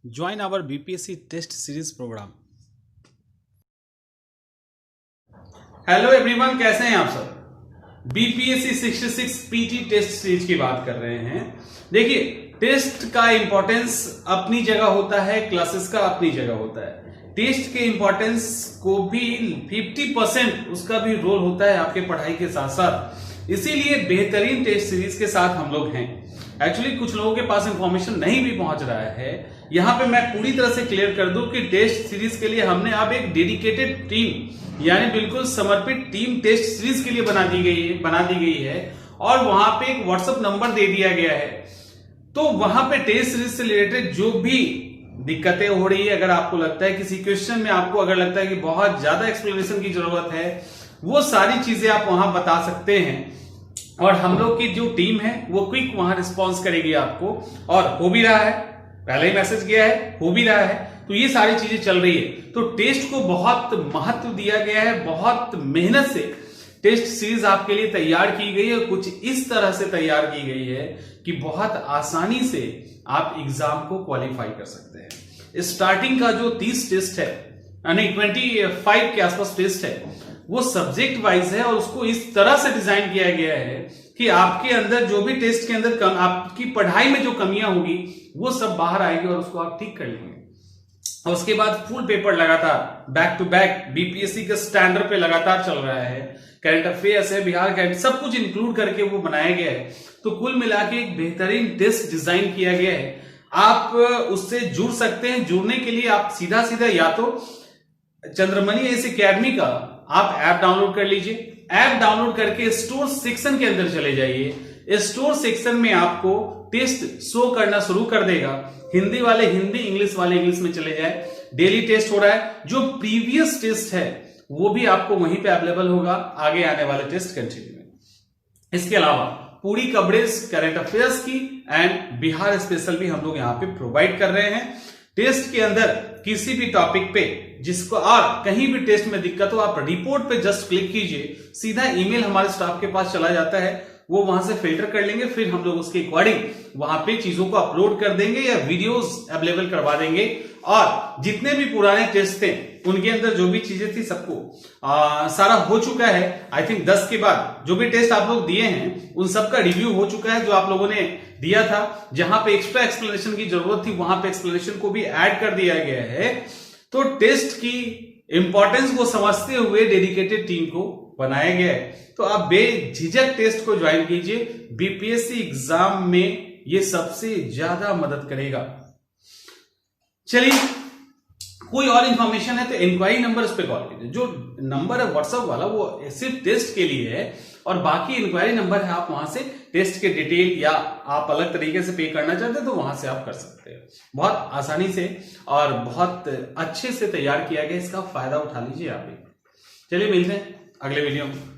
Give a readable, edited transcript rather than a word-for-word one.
Join our BPSC test series program. Hello everyone, कैसे हैं आप सब। बीपीएससी 66 पीटी टेस्ट सीरीज की बात कर रहे हैं। देखिए, टेस्ट का इंपॉर्टेंस अपनी जगह होता है, क्लासेस का अपनी जगह होता है। टेस्ट के इंपॉर्टेंस को भी 50% उसका भी रोल होता है आपके पढ़ाई के साथ साथ। इसीलिए बेहतरीन टेस्ट सीरीज के साथ हम लोग हैं। एक्चुअली कुछ लोगों के पास इंफॉर्मेशन नहीं भी पहुंच रहा है। यहां पे मैं पूरी तरह से क्लियर कर दूं कि टेस्ट सीरीज के लिए हमने अब एक डेडिकेटेड टीम यानी बिल्कुल समर्पित टीम टेस्ट सीरीज के लिए बना दी गई है और वहां पे एक व्हाट्सएप नंबर दे दिया गया है। तो वहां पे टेस्ट सीरीज से रिलेटेड जो भी दिक्कतें हो रही है, अगर आपको लगता है किसी क्वेश्चन में आपको अगर लगता है कि बहुत ज्यादा एक्सप्लेनेशन की जरूरत है, वो सारी चीजें आप वहां बता सकते हैं और हम लोग की जो टीम है वो क्विक वहां रिस्पॉन्स करेगी आपको। और हो भी रहा है, पहले ही मैसेज किया है, हो भी रहा है। तो ये सारी चीजें चल रही है। तो टेस्ट को बहुत महत्व दिया गया है, बहुत मेहनत से टेस्ट सीरीज आपके लिए तैयार की गई है। कुछ इस तरह से तैयार की गई है कि बहुत आसानी से आप एग्जाम को क्वालिफाई कर सकते हैं। स्टार्टिंग का जो 30 टेस्ट है यानी 25 के आसपास टेस्ट है, वो सब्जेक्ट वाइज है और उसको इस तरह से डिजाइन किया गया है कि आपके अंदर जो भी टेस्ट के अंदर आपकी पढ़ाई में जो कमियां होगी वो सब बाहर आएगी और उसको आप ठीक कर लेंगे। और उसके बाद फुल पेपर लगातार बैक टू बैक बीपीएससी के स्टैंडर्ड पे लगातार चल रहा है। करंट अफेयर्स है, बिहार करंट, सब कुछ इंक्लूड करके वो बनाया गया है। तो कुल मिला के एक बेहतरीन टेस्ट डिजाइन किया गया है। आप उससे जुड़ सकते हैं। जुड़ने के लिए आप सीधा सीधा या तो चंद्रमणि एस एकेडमी का आप ऐप डाउनलोड कर लीजिए। ऐप डाउनलोड करके स्टोर सेक्शन के अंदर चले जाइए। स्टोर सेक्शन में आपको टेस्ट शो करना शुरू कर देगा। हिंदी वाले हिंदी, इंग्लिश वाले इंग्लिश में चले जाए। डेली टेस्ट हो रहा है। जो प्रीवियस टेस्ट है वो भी आपको वहीं पे अवेलेबल होगा आगे आने वाले टेस्ट कंटिन्यू में। इसके अलावा पूरी कवरेज करंट अफेयर्स की एंड बिहार स्पेशल भी हम लोग यहाँ पे प्रोवाइड कर रहे हैं। टेस्ट के अंदर किसी भी टॉपिक पे जिसको और कहीं भी टेस्ट में दिक्कत हो, आप रिपोर्ट पे जस्ट क्लिक कीजिए, सीधा ईमेल हमारे स्टाफ के पास चला जाता है। वो वहां से फिल्टर कर लेंगे, फिर हम लोग उसके अकॉर्डिंग वहां पे चीजों को अपलोड कर देंगे या वीडियोस अवेलेबल करवा देंगे। और जितने भी पुराने टेस्ट थे उनके अंदर जो भी चीजें थी सबको सारा हो चुका है। आई थिंक 10 के बाद जो भी टेस्ट आप लोग दिए हैं उन सबका रिव्यू हो चुका है। जो आप लोगों ने दिया था, जहां पे एक्स्ट्रा एक्सप्लेनेशन की जरूरत थी वहां पे एक्सप्लेनेशन को भी ऐड कर दिया गया है। तो टेस्ट की इंपॉर्टेंस को समझते हुए डेडिकेटेड टीम को बनाया गया है। तो आप बेझिझक टेस्ट को ज्वाइन कीजिए। बीपीएससी एग्जाम में ये सबसे ज्यादा मदद करेगा। चलिए, कोई और इंफॉर्मेशन है तो इंक्वायरी नंबर उस पर कॉल कीजिए। जो नंबर है व्हाट्सएप वाला वो सिर्फ टेस्ट के लिए है और बाकी इंक्वायरी नंबर है, आप वहां से टेस्ट के डिटेल या आप अलग तरीके से पे करना चाहते हैं तो वहां से आप कर सकते हैं। बहुत आसानी से और बहुत अच्छे से तैयार किया गया, इसका फायदा उठा लीजिए आप भी। चलिए, मिलते हैं अगले वीडियो में।